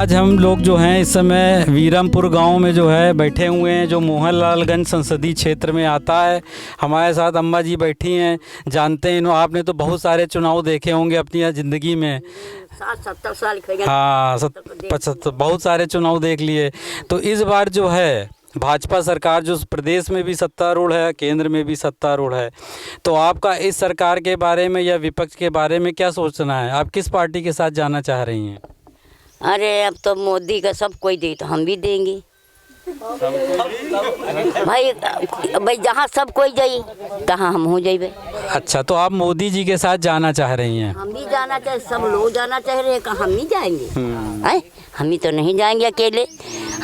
आज हम लोग जो हैं इस समय वीरमपुर गांव में जो है बैठे हुए हैं, जो मोहनलालगंज संसदीय क्षेत्र में आता है। हमारे साथ अम्मा जी बैठी हैं। जानते हैं आपने तो बहुत सारे चुनाव देखे होंगे अपनी ज़िंदगी में। 60-70 साल हाँ 75 बहुत सारे चुनाव देख लिए। तो इस बार जो है भाजपा सरकार जो प्रदेश में भी सत्तारूढ़ है, केंद्र में भी सत्तारूढ़ है, तो आपका इस सरकार के बारे में या विपक्ष के बारे में क्या सोचना है? आप किस पार्टी के साथ जाना चाह रही हैं? अरे अब तो मोदी का सब कोई दे तो हम भी देंगे भाई जहाँ सब कोई जाई तहाँ हम हो जाइए। अच्छा, तो आप मोदी जी के साथ जाना चाह रही हैं? हम भी जाना चाहे, सब लोग जाना चाह रहे हैं, हम नहीं जाएंगे? हैं हम ही तो नहीं जाएंगे अकेले।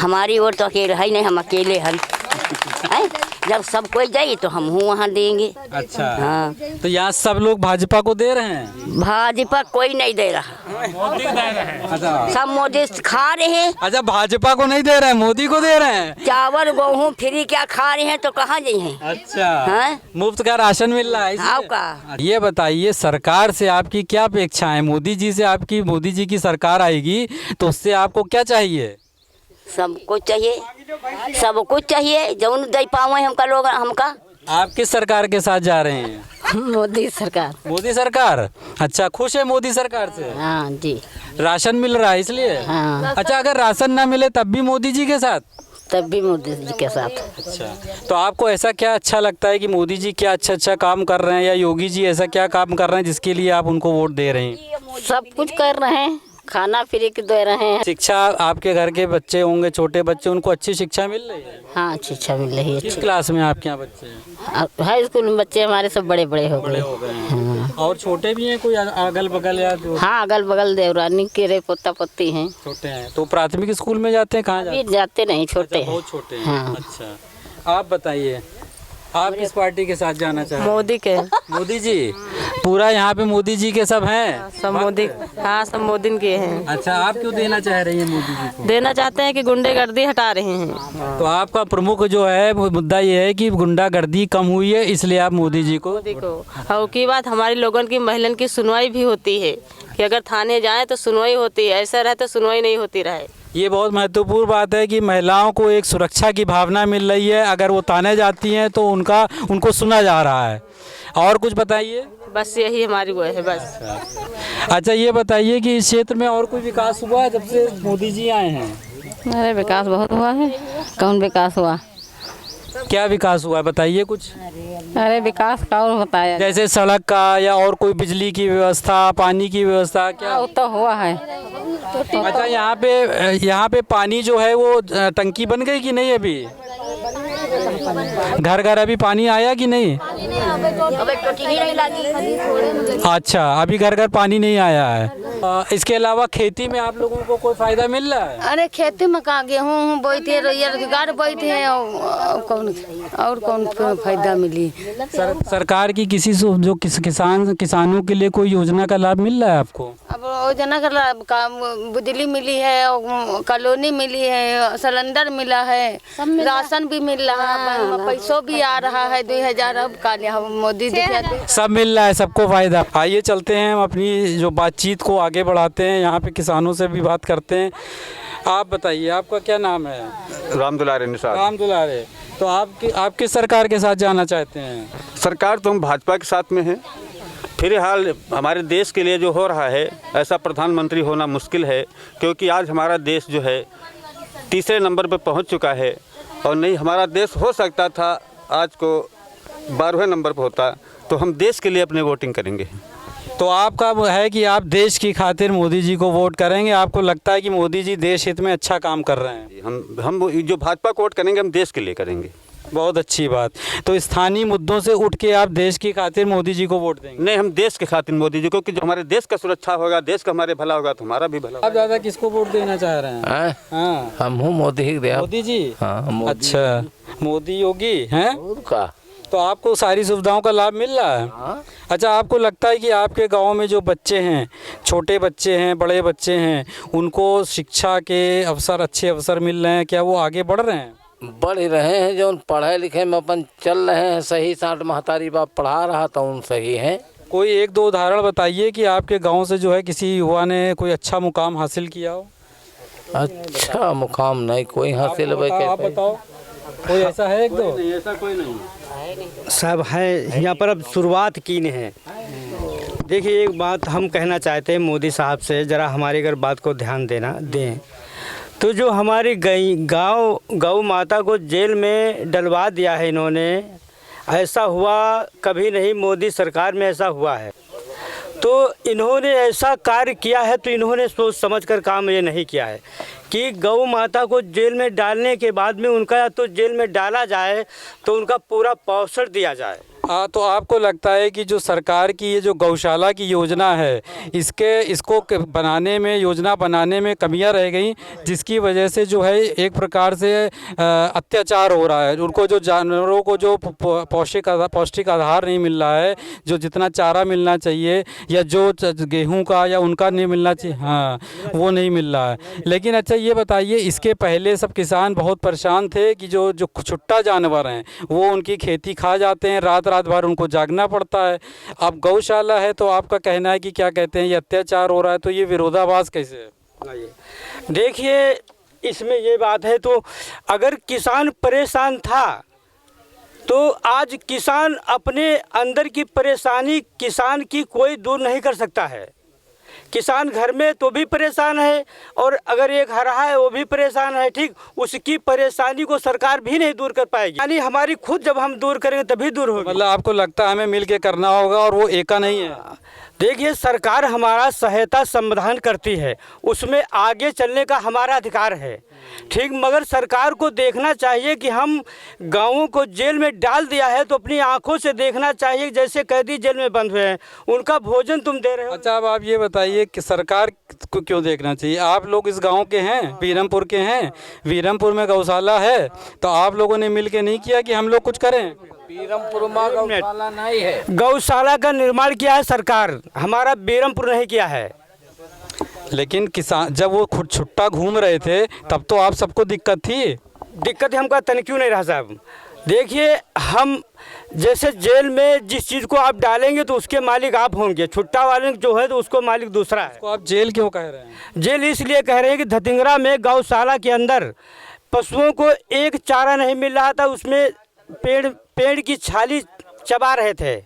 हमारी ओर तो अकेले है नहीं, हम अकेले हैं। जब सब कोई जाए तो हम वहाँ देंगे। अच्छा हाँ, तो यहाँ सब लोग भाजपा को दे रहे हैं? भाजपा कोई नहीं दे रहा, मोदी दे रहे हैं। अच्छा, सब मोदी खा रहे हैं। अच्छा भाजपा को नहीं दे रहे हैं, मोदी को दे रहे हैं। चावल गेहूँ फ्री क्या खा रहे हैं तो कहाँ जाए हैं? अच्छा हाँ? मुफ्त का राशन मिल रहा है इसलिए? आपका ये बताइए सरकार से आपकी क्या अपेक्षा है? मोदी जी से आपकी, मोदी जी की सरकार आएगी तो उससे आपको क्या चाहिए? सब कुछ चाहिए, सब कुछ चाहिए जो दे पावे हमका लोग हमका। आप किस सरकार के साथ जा रहे हैं? मोदी सरकार। मोदी सरकार। अच्छा, खुश है मोदी सरकार से? हाँ जी। राशन मिल रहा है इसलिए? हाँ। अच्छा, अगर राशन ना मिले तब भी मोदी जी के साथ? तब भी मोदी जी के साथ। अच्छा, तो आपको ऐसा क्या अच्छा लगता है कि मोदी जी क्या अच्छा काम कर रहे हैं, या योगी जी ऐसा क्या काम कर रहे हैं जिसके लिए आप उनको वोट दे रहे हैं? सब कुछ कर रहे हैं, खाना फ्री के दे रहे हैं। शिक्षा, आपके घर के बच्चे होंगे छोटे बच्चे, उनको अच्छी शिक्षा मिल रही है? हाँ, अच्छी शिक्षा मिल रही है। किस क्लास में आपके यहाँ बच्चे हैं? हाई स्कूल में बच्चे हमारे सब बड़े बड़े हो गए। हाँ। और छोटे भी हैं कोई अगल बगल या जो? हाँ, अगल बगल देवरानी के पोता पोती हैं। छोटे हैं तो प्राथमिक स्कूल में जाते हैं? कहाँ जाते? जाते नहीं, छोटे हैं। बहुत छोटे हैं। हाँ। अच्छा, आप बताइए आप किस पार्टी के साथ जाना चाह रहे हैं? मोदी के। मोदी जी पूरा यहाँ पे मोदी जी के सब हैं? सब मोदी, हाँ सब मोदी के हैं। अच्छा, आप क्यों देना चाह रही हैं मोदी जी को? देना चाहते हैं कि गुंडागर्दी हटा रहे हैं। तो आपका प्रमुख जो है वो मुद्दा ये है कि गुंडागर्दी कम हुई है, इसलिए आप मोदी जी को? मोदी को। और की बात हमारी लोगों की, महिलन की सुनवाई भी होती है कि अगर थाने जाएं तो सुनवाई होती है, ऐसा रहे तो सुनवाई नहीं होती रहे। ये बहुत महत्वपूर्ण बात है कि महिलाओं को एक सुरक्षा की भावना मिल रही है। अगर वो थाने जाती हैं तो उनको सुना जा रहा है। और कुछ बताइए। बस यही हमारी वो है बस। अच्छा, ये बताइए कि इस क्षेत्र में और कोई विकास हुआ है जब से मोदी जी आए हैं? अरे विकास बहुत हुआ है। कौन विकास हुआ? क्या विकास हुआ है बताइए कुछ। अरे विकास कौन बताया? जैसे सड़क का या और कोई बिजली की व्यवस्था, पानी की व्यवस्था क्या? वो तो हुआ है। अच्छा, यहाँ पे पानी जो है वो टंकी बन गई कि नहीं? अभी घर घर अभी पानी आया कि नहीं? अच्छा, अभी घर घर पानी नहीं आया है। इसके अलावा खेती में आप लोगों को कोई फायदा मिल रहा है? अरे खेती में कहाँ गेहूँ बोते रोजगार बोते हैं और कौन फायदा मिली? सरकार की जो किसानों के लिए कोई योजना का लाभ मिल रहा है आपको? अब योजना का लाभ बिजली मिली है, कॉलोनी मिली है, सिलेंडर मिला है, राशन भी मिल रहा है, पैसों भी आ रहा है 2000। अब का मोदी सब मिल रहा है, सबको फायदा। आइए चलते हैं, हम अपनी जो बातचीत को आगे बढ़ाते हैं, यहाँ पे किसानों से भी बात करते हैं। आप बताइए आपका क्या नाम है? राम दुलारे निसार। राम दुलारे। तो आप किस सरकार के साथ जाना चाहते हैं? सरकार तो हम भाजपा के साथ में है। फिलहाल हमारे देश के लिए जो हो रहा है, ऐसा प्रधानमंत्री होना मुश्किल है, क्योंकि आज हमारा देश जो है तीसरे नंबर पर पहुंच चुका है। और नहीं, हमारा देश हो सकता था आज को 12वें नंबर पर होता। तो हम देश के लिए अपने वोटिंग करेंगे। तो आपका वो है कि आप देश की खातिर मोदी जी को वोट करेंगे? आपको लगता है कि मोदी जी देश हित में अच्छा काम कर रहे हैं? हम जो भाजपा को वोट करेंगे हम देश के लिए करेंगे। बहुत अच्छी बात। तो स्थानीय मुद्दों से उठ के आप देश की खातिर मोदी जी को वोट देंगे? नहीं, हम देश के खातिर मोदी जी को, कि जो हमारे देश का सुरक्षा होगा, देश का हमारे भला होगा तो हमारा भी भला होगा। आप ज़्यादा किसको वोट देना चाह रहे हैं? हाँ, हम हूँ मोदी ही दे। मोदी जी। हाँ, मोदी। अच्छा, मोदी योगी हैं का। तो आपको सारी सुविधाओं का लाभ मिल रहा है? हाँ। अच्छा, आपको लगता है कि आपके गांव में जो बच्चे हैं, छोटे बच्चे हैं, बड़े बच्चे हैं, उनको शिक्षा के अच्छे अवसर मिल रहे हैं? क्या वो आगे बढ़ रहे हैं? बढ़ रहे हैं, जो पढ़े लिखे में अपन चल रहे हैं सही। 60 महतारी बाप पढ़ा रहा था उन सही हैं। कोई एक दो उदाहरण बताइए कि आपके गांव से जो है किसी युवा ने कोई अच्छा मुकाम हासिल किया हो। अच्छा मुकाम नहीं कोई हासिल भाई आप बताओ, कोई ऐसा है एक दो? ऐसा कोई नहीं। सब है यहाँ पर, अब शुरुआत की है। देखिए एक बात हम कहना चाहते हैं मोदी साहब से, ज़रा हमारी अगर बात को ध्यान दें तो जो हमारी गौ माता को जेल में डलवा दिया है इन्होंने, ऐसा हुआ कभी नहीं, मोदी सरकार में ऐसा हुआ है। तो इन्होंने ऐसा कार्य किया है तो इन्होंने सोच समझ कर काम ये नहीं किया है कि गौ माता को जेल में डालने के बाद में उनका या तो जेल में डाला जाए तो उनका पूरा पोषण दिया जाए। तो आपको लगता है कि जो सरकार की ये जो गौशाला की योजना है, इसको बनाने में, योजना बनाने में कमियां रह गई, जिसकी वजह से जो है एक प्रकार से अत्याचार हो रहा है। उनको जो जानवरों को जो पौष्टिक आहार नहीं मिल रहा है, जो जितना चारा मिलना चाहिए या जो गेहूं का या उनका नहीं मिलना चाहिए, हाँ वो नहीं मिल रहा है। लेकिन अच्छा ये बताइए, इसके पहले सब किसान बहुत परेशान थे कि जो छुट्टा जानवर हैं वो उनकी खेती खा जाते हैं, रात भर उनको जागना पड़ता है। अब गौशाला है तो आपका कहना है कि क्या कहते हैं ये अत्याचार हो रहा है, तो ये विरोधाभास कैसे है? देखिए इसमें ये बात है, तो अगर किसान परेशान था तो आज किसान अपने अंदर की परेशानी किसान की कोई दूर नहीं कर सकता है। किसान घर में तो भी परेशान है और अगर एक हरा है वो भी परेशान है, ठीक, उसकी परेशानी को सरकार भी नहीं दूर कर पाएगी। यानी हमारी खुद जब हम दूर करेंगे तभी दूर होगी। मतलब आपको लगता है हमें मिल के करना होगा और वो एका नहीं है? देखिए सरकार हमारा सहायता समाधान करती है, उसमें आगे चलने का हमारा अधिकार है, ठीक, मगर सरकार को देखना चाहिए कि हम गाँवों को जेल में डाल दिया है तो अपनी आंखों से देखना चाहिए, जैसे कैदी जेल में बंद हुए हैं उनका भोजन तुम दे रहे हो। अच्छा अब आप ये बताइए कि सरकार को क्यों देखना चाहिए? आप लोग इस गांव के हैं, वीरमपुर के हैं, वीरमपुर में गौशाला है, तो आप लोगों ने मिल के नहीं किया कि हम लोग कुछ करें? बीरमपुर में गौशाला नहीं है, गौशाला का निर्माण किया है सरकार, हमारा बीरमपुर नहीं किया है। लेकिन किसान जब वो खुद छुट्टा घूम रहे थे तब तो आप सबको दिक्कत थी। दिक्कत हमका तन क्यों नहीं रहा साहब। देखिए हम जैसे जेल में जिस चीज़ को आप डालेंगे तो उसके मालिक आप होंगे, छुट्टा वाले जो है तो उसको मालिक दूसरा है। तो आप जेल क्यों कह रहे हैं? जेल इसलिए कह रहे हैं कि धतिंगरा में गौशाला के अंदर पशुओं को एक चारा नहीं मिल रहा था, उसमें पेड़ की छाली चबा रहे थे,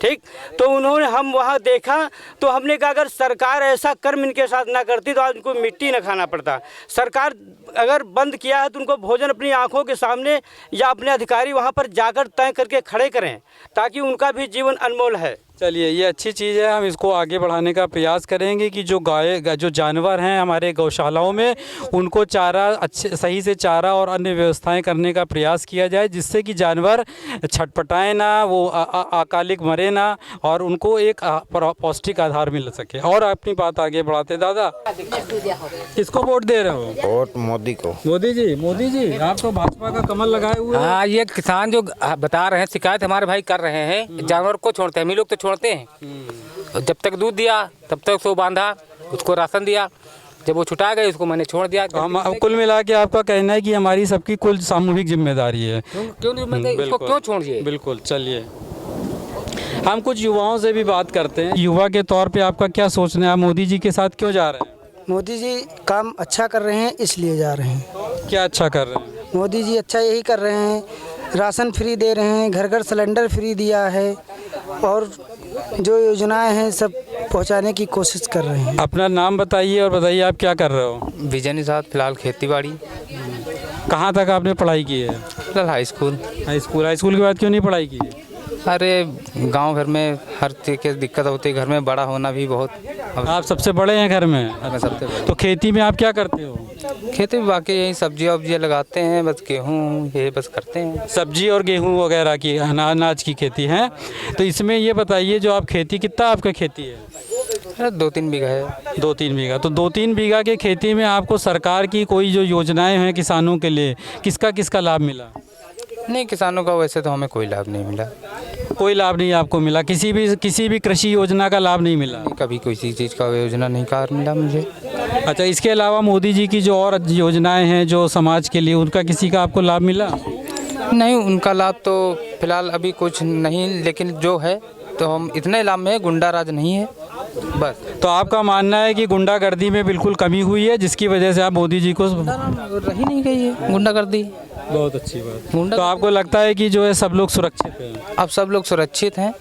ठीक, तो उन्होंने हम वहाँ देखा तो हमने कहा अगर सरकार ऐसा कर्म इनके साथ ना करती तो आज उनको मिट्टी न खाना पड़ता। सरकार अगर बंद किया है तो उनको भोजन अपनी आंखों के सामने या अपने अधिकारी वहाँ पर जाकर तय करके खड़े करें ताकि उनका भी जीवन अनमोल है। चलिए ये अच्छी चीज़ है, हम इसको आगे बढ़ाने का प्रयास करेंगे कि जो जानवर हैं हमारे गौशालाओं में उनको चारा सही से चारा और अन्य व्यवस्थाएं करने का प्रयास किया जाए, जिससे कि जानवर छटपटाएं ना, वो अकालिक मरे ना और उनको एक पौष्टिक आधार मिल सके। और अपनी बात आगे बढ़ाते। दादा किसको वोट दे रहे हो? वोट मोदी को। मोदी जी आप तो भाजपा का कमल लगाए हुए। हाँ, ये किसान जो बता रहे हैं, शिकायत हमारे भाई कर रहे हैं, जानवर को छोड़ते हैं, हम लोग तो छोड़ते हैं। जब तक दूध दिया तब तक उसको बांधा, उसको राशन दिया, जब वो छुटा गए उसको मैंने छोड़ दिया। तो हम कुल मिला के आपका कहना है कि हमारी सबकी कुल सामूहिक जिम्मेदारी है, क्यों इसको क्यों छोड़िए? बिल्कुल। चलिए हम कुछ युवाओं से भी बात करते हैं। युवा के तौर पे आपका क्या सोचना है, आप मोदी जी के साथ क्यों जा रहे हैं? मोदी जी काम अच्छा कर रहे हैं इसलिए जा रहे हैं। क्या अच्छा कर रहे हैं? मोदी जी अच्छा यही कर रहे हैं, राशन फ्री दे रहे हैं, घर घर सिलेंडर फ्री दिया है और जो योजनाएं हैं सब पहुंचाने की कोशिश कर रहे हैं। अपना नाम बताइए और बताइए आप क्या कर रहे हो? विजन साथ फिलहाल खेती बाड़ी। कहाँ तक आपने पढ़ाई की है? फिलहाल हाई स्कूल के बाद क्यों नहीं पढ़ाई की? अरे गांव घर में हर तरीके से दिक्कत होती है, घर में बड़ा होना भी बहुत। आप सबसे बड़े हैं घर में? मैं सबसे बड़ा। तो खेती में आप क्या करते हो? खेती में बाकी यही सब्जियां वब्जियां लगाते हैं, बस गेहूँ ये बस करते हैं। सब्जी और गेहूँ वगैरह की अनाज की खेती है। तो इसमें ये बताइए जो आप खेती, कितना आपका खेती है? 2-3 बीघा है। 2-3 बीघा। तो 2-3 बीघा के खेती में आपको सरकार की कोई जो योजनाएं हैं किसानों के लिए, किसका लाभ मिला? नहीं, किसानों का वैसे तो हमें कोई लाभ नहीं मिला। कोई लाभ नहीं आपको मिला? किसी भी कृषि योजना का लाभ नहीं मिला? कभी किसी चीज़ का योजना नहीं कार मिला मुझे। अच्छा, इसके अलावा मोदी जी की जो और योजनाएं हैं जो समाज के लिए, उनका किसी का आपको लाभ मिला? नहीं, उनका लाभ तो फिलहाल अभी कुछ नहीं, लेकिन जो है तो हम इतने लाभ में है, गुंडा राज नहीं है। बस। तो आपका मानना है कि गुंडागर्दी में बिल्कुल कमी हुई है, जिसकी वजह से आप मोदी जी को रही नहीं गई है गुंडागर्दी। बहुत अच्छी बात। तो आपको लगता है कि जो है सब लोग सुरक्षित हैं? अब सब लोग सुरक्षित हैं।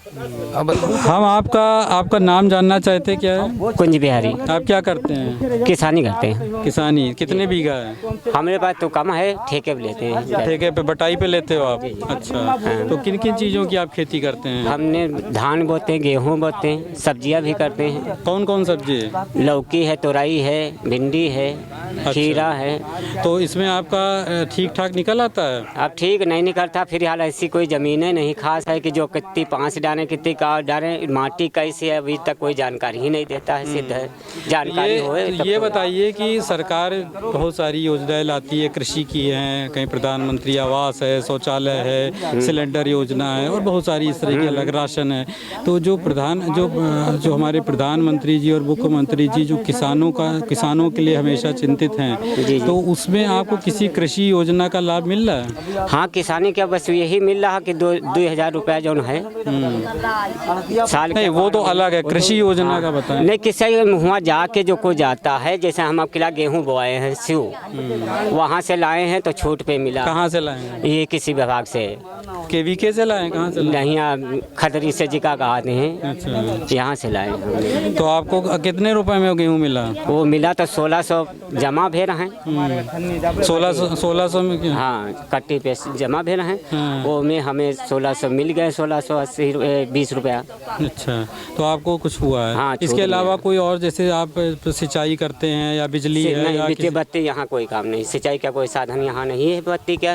अब हम आपका नाम जानना चाहते हैं, क्या है? कुंज बिहारी। आप क्या करते हैं? किसानी करते हैं। किसानी। कितने बीघा है? हमारे पास तो कम है, ठेके पे लेते हैं। ठेके पे बटाई पे लेते हो आप? अच्छा। तो किन किन चीज़ों की आप खेती करते हैं? हमने धान बोते हैं, गेहूँ बोते हैं, सब्जियां भी करते हैं। कौन कौन सब्जी है? लौकी है, तोरई है, भिंडी है, खीरा है। तो इसमें आपका ठीक ठाक निकल आता है? अब ठीक नहीं निकलता, फिर हाल ऐसी कोई ज़मीनें नहीं खास है कि जो कितनी पाँच डालें कितनी का डालें, माटी कैसी है अभी तक कोई जानकारी ही नहीं देता है। सिद्ध है जानकारी हो। ये बताइए कि सरकार बहुत सारी योजनाएं लाती है, कृषि की हैं, कहीं प्रधानमंत्री आवास है, शौचालय है, सिलेंडर योजना है और बहुत सारी इस तरह की अलग राशन है। तो जो हमारे प्रधानमंत्री जी और मुख्यमंत्री जी जो किसानों के लिए हमेशा चिंतित हैं, तो उसमें आपको किसी कृषि योजना का लाभ मिल रहा है? हाँ, किसानी क्या बस यही मिल रहा कि 2,000 रुपया जो है साल। नहीं, वो तो अलग है। कृषि योजना का बताएं। नहीं, किसी वहाँ जाके जो कोई जाता है, जैसे हम अकेला गेहूँ बोआए हैं शिव, वहाँ से लाए हैं तो छूट पे मिला। कहाँ से लाए हैं? ये किसी विभाग से। KVK से लाए? कहाँ से लाए? नहीं, खतरी से जिका कहते हैं। अच्छा। यहाँ से लाए हैं। तो आपको कितने रुपए में गेहूँ मिला? वो मिला तो 1600 जमा भेज रहे हैं। 1600 में क्या? हाँ, कट्टी पे जमा भेज रहे हैं। वो में हमें 1600 मिल गए, 1680 20 रुपया। अच्छा। तो आपको कुछ हुआ है? हाँ, इसके अलावा कोई और, जैसे आप सिंचाई करते हैं या बिजली है? नहीं, या बिजली बत्ती यहाँ कोई काम नहीं, सिंचाई का कोई साधन यहाँ नहीं है। बत्ती क्या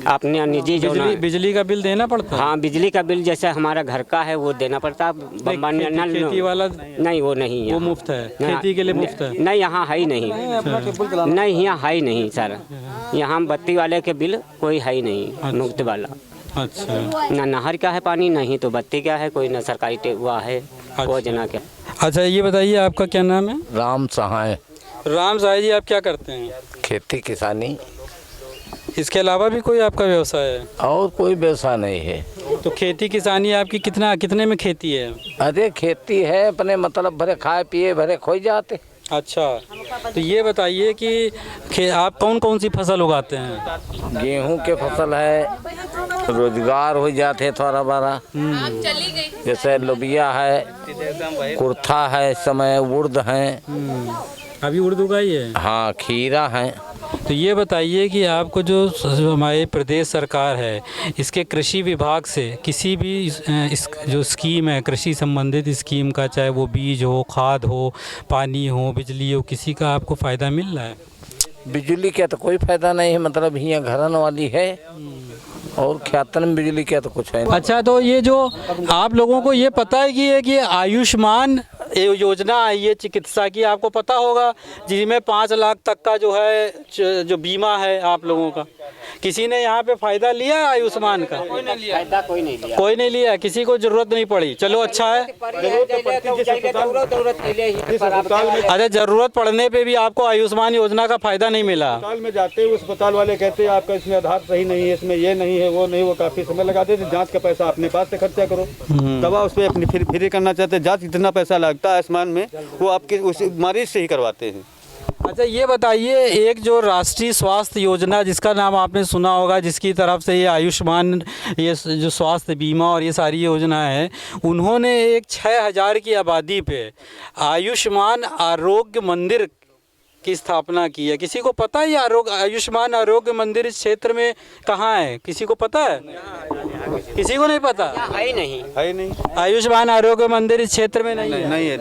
अपने निजी जो बिजली का बिल देना पड़ता है? हाँ, बिजली का बिल जैसे हमारा घर का है वो देना पड़ता है। खेती वाला नहीं, वो नहीं है। वो मुफ्त है? खेती के लिए मुफ्त है? नहीं, यहाँ है ही नहीं। नहीं, यहाँ है ही नहीं सर। यहाँ बत्ती वाले के बिल कोई है ही नहीं, मुफ्त वाला। अच्छा। ना नहर का है पानी, नहीं तो बत्ती का है कोई, ना सरकारी हुआ है योजना क्या। अच्छा, ये बताइए आपका क्या नाम है? राम सहाय। राम साहब जी, आप क्या करते हैं? खेती किसानी। इसके अलावा भी कोई आपका व्यवसाय है? और कोई व्यवसाय नहीं है। तो खेती किसानी आपकी कितने में खेती है? अरे खेती है अपने मतलब भरे खाए पिए भरे खोई जाते। अच्छा। तो ये बताइए कि आप कौन कौन सी फसल उगाते हैं? गेहूं के फसल है, रोजगार हो जाते थोड़ा बड़ा, जैसे लोबिया है, कुर्था है, इस समय उर्द है। अभी उर्द उगाई है? हाँ, खीरा है। तो ये बताइए कि आपको जो हमारे प्रदेश सरकार है, इसके कृषि विभाग से किसी भी इस जो स्कीम है, कृषि संबंधित स्कीम का, चाहे वो बीज हो, खाद हो, पानी हो, बिजली हो, किसी का आपको फ़ायदा मिल रहा है? बिजली का तो कोई फायदा नहीं है, मतलब यहाँ घरन वाली है और ख्यातन में बिजली का तो कुछ है। अच्छा। तो ये जो आप लोगों को ये पता है कि आयुष्मान योजना आई है चिकित्सा की, आपको पता होगा, जिसमें 5 लाख तक का जो है जो बीमा है आप लोगों का, किसी ने यहाँ पे फायदा लिया है आयुष्मान का? कोई नहीं लिया। कोई नहीं लिया, किसी को जरूरत नहीं पड़ी। चलो अच्छा है। अच्छा, जरूरत पड़ने पे भी आपको आयुष्मान योजना का फायदा नहीं मिला? अस्पताल में जाते हैं, अस्पताल वाले कहते हैं आपका इसमें आधार सही नहीं है, इसमें ये नहीं है, वो नहीं, वो काफी समय लगा देते। जांच का पैसा अपने पास से खर्चा करो, दवा उस पर अपनी फ्री करना चाहते हैं। जांच इतना पैसा लगता है आयुष्मान में, वो आपके उस मरीज से ही करवाते हैं। अच्छा, ये बताइए, एक जो राष्ट्रीय स्वास्थ्य योजना जिसका नाम आपने सुना होगा, जिसकी तरफ से ये आयुष्मान, ये जो स्वास्थ्य बीमा और ये सारी योजना है, उन्होंने एक 6000 की आबादी पे आयुष्मान आरोग्य मंदिर की स्थापना की है। किसी को पता है ये आयुष्मान आरोग्य मंदिर इस क्षेत्र में कहाँ है? किसी को पता है? किसी को नहीं पता? है नहीं। आयुष्मान आरोग्य मंदिर इस क्षेत्र में नहीं है? नहीं है।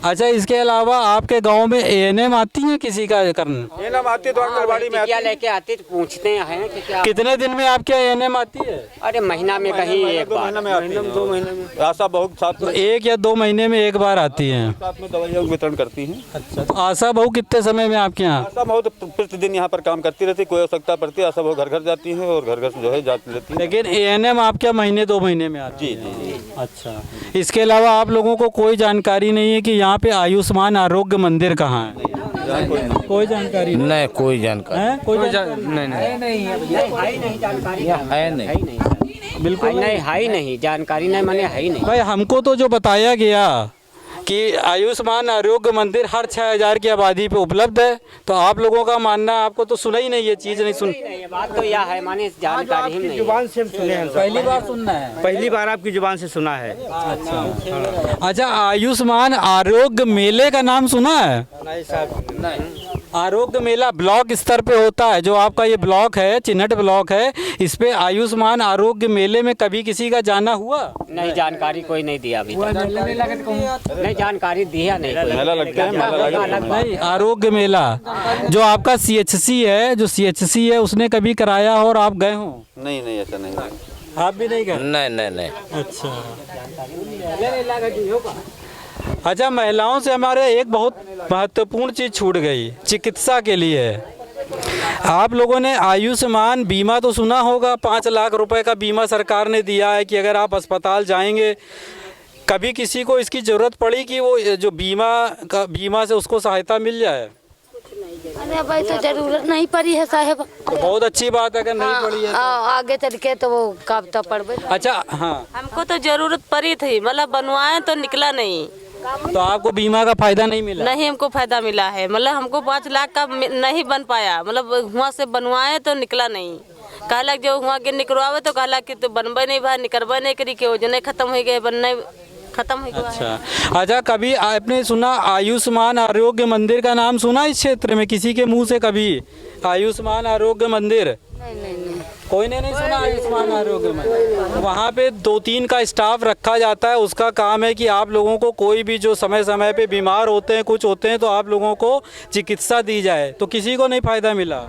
अच्छा, इसके अलावा आपके गांव में ANM आती है किसी का करने? ANM आती है तो आंगनबाड़ी में क्या लेके आती तो पूछते हैं कि क्या। कितने दिन में आपके ANM आती है? अरे महीना में कहीं एक बार, 2 महीने में। आशा बहुत साथ तो 1 या 2 महीने में एक बार आती हैं, साथ में दवाइयाँ वितरण करती हैं। अच्छा। तो आशा बहू कितने समय में आपके यहाँ? आशा बहू तो प्रतिदिन यहाँ पर काम करती रहती, कोई आवश्यकता पड़ती है आशा बहू घर घर जाती है और घर घर जो है जाती रहती है। लेकिन ANM आपके महीने 2 महीने में आती है? जी। अच्छा। इसके अलावा आप लोगों को कोई जानकारी नहीं है कि यहाँ पे आयुष्मान आरोग्य मंदिर कहाँ है? कोई जानकारी नहीं, कोई जानकारी है? कोई नहीं है नहीं। बिल्कुल नहीं है ही नहीं, जानकारी नहीं माने है ही नहीं। भाई हमको तो जो बताया गया कि आयुष्मान आरोग्य मंदिर हर 6000 की आबादी पे उपलब्ध है, तो आप लोगों का मानना, आपको तो सुना ही नहीं, ये चीज़ नहीं सुन। ये बात तो यह है माने जानकारी ही नहीं। जुबान से हम सुने हैं, पहली बार सुनना है, पहली बार आपकी जुबान से सुना है। अच्छा, आयुष्मान आरोग्य मेले का नाम सुना है? नहीं साहब, आरोग्य मेला ब्लॉक स्तर पे होता है, जो आपका ये ब्लॉक है, चिन्हट ब्लॉक है, इस पे आयुष्मान आरोग्य मेले में कभी किसी का जाना हुआ? नहीं, जानकारी कोई नहीं दिया अभी तक। नहीं, जानकारी दिया नहीं कोई। मेला लगता है, मेला लगता है। नहीं, आरोग्य मेला जो आपका CHC है, जो CHC है उसने कभी कराया हो और आप गए हो? नहीं ऐसा नहीं है। आप भी नहीं गए? नहीं। अच्छा, महिलाओं से हमारे एक बहुत महत्वपूर्ण चीज़ छूट गई, चिकित्सा के लिए। आप लोगों ने आयुष्मान बीमा तो सुना होगा, 5 लाख रुपए का बीमा सरकार ने दिया है कि अगर आप अस्पताल जाएंगे, कभी किसी को इसकी ज़रूरत पड़ी कि वो जो बीमा से उसको सहायता मिल जाए? अरे भाई तो जरूरत नहीं पड़ी है साहब। तो बहुत अच्छी बात है, अगर नहीं पड़ी है आगे चल के तो वो कब तक पड़े। अच्छा, हाँ, हमको तो जरूरत पड़ी थी, मतलब बनवाए तो निकला नहीं। तो आपको बीमा का फायदा नहीं मिला? नहीं, हमको फायदा मिला है, मतलब हमको 5 लाख का नहीं बन पाया, मतलब वहाँ से बनवाए तो निकला नहीं। कहला जो वहाँ के निकलवावे तो कहला कि तो बनबे नहीं भाई, निकलबे नहीं करी के योजना खत्म हो गए, बनने खत्म हो गया। अच्छा, कभी आपने सुना आयुष्मान आरोग्य मंदिर का नाम सुना इस क्षेत्र में किसी के मुंह से? कभी आयुष्मान आरोग्य मंदिर नहीं। कोई ने नहीं सुना आयुष्मान आरोग्य मंदिर? वहाँ पे 2-3 का स्टाफ रखा जाता है, उसका काम है कि आप लोगों को कोई भी जो समय समय पे बीमार होते हैं, कुछ होते हैं, तो आप लोगों को चिकित्सा दी जाए। तो किसी को नहीं फायदा मिला।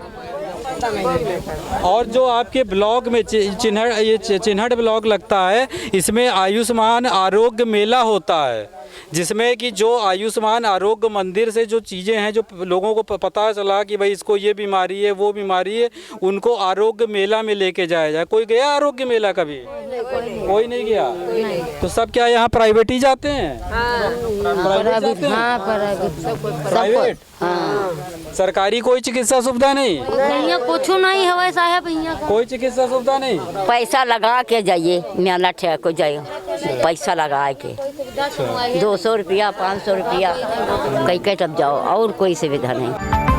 और जो आपके ब्लॉक में चिन्हट ब्लॉक लगता है, इसमें आयुष्मान आरोग्य मेला होता है, जिसमें कि जो आयुष्मान आरोग्य मंदिर से जो चीज़ें हैं, जो लोगों को पता चला कि भाई इसको ये बीमारी है, वो बीमारी है, उनको आरोग्य मेला में लेके जाया जाए। कोई गया आरोग्य मेला कभी? कोई नहीं गया। तो सब क्या यहाँ प्राइवेट ही जाते हैं? प्राइवेट। सरकारी कोई चिकित्सा सुविधा नहीं? कुछ नहीं है साहब, कोई चिकित्सा सुविधा नहीं। पैसा लगा के जाइए, मेला ठेक को जाइए, पैसा लगा के 200 रुपया 500 रुपया कई तब जाओ, और कोई सुविधा नहीं।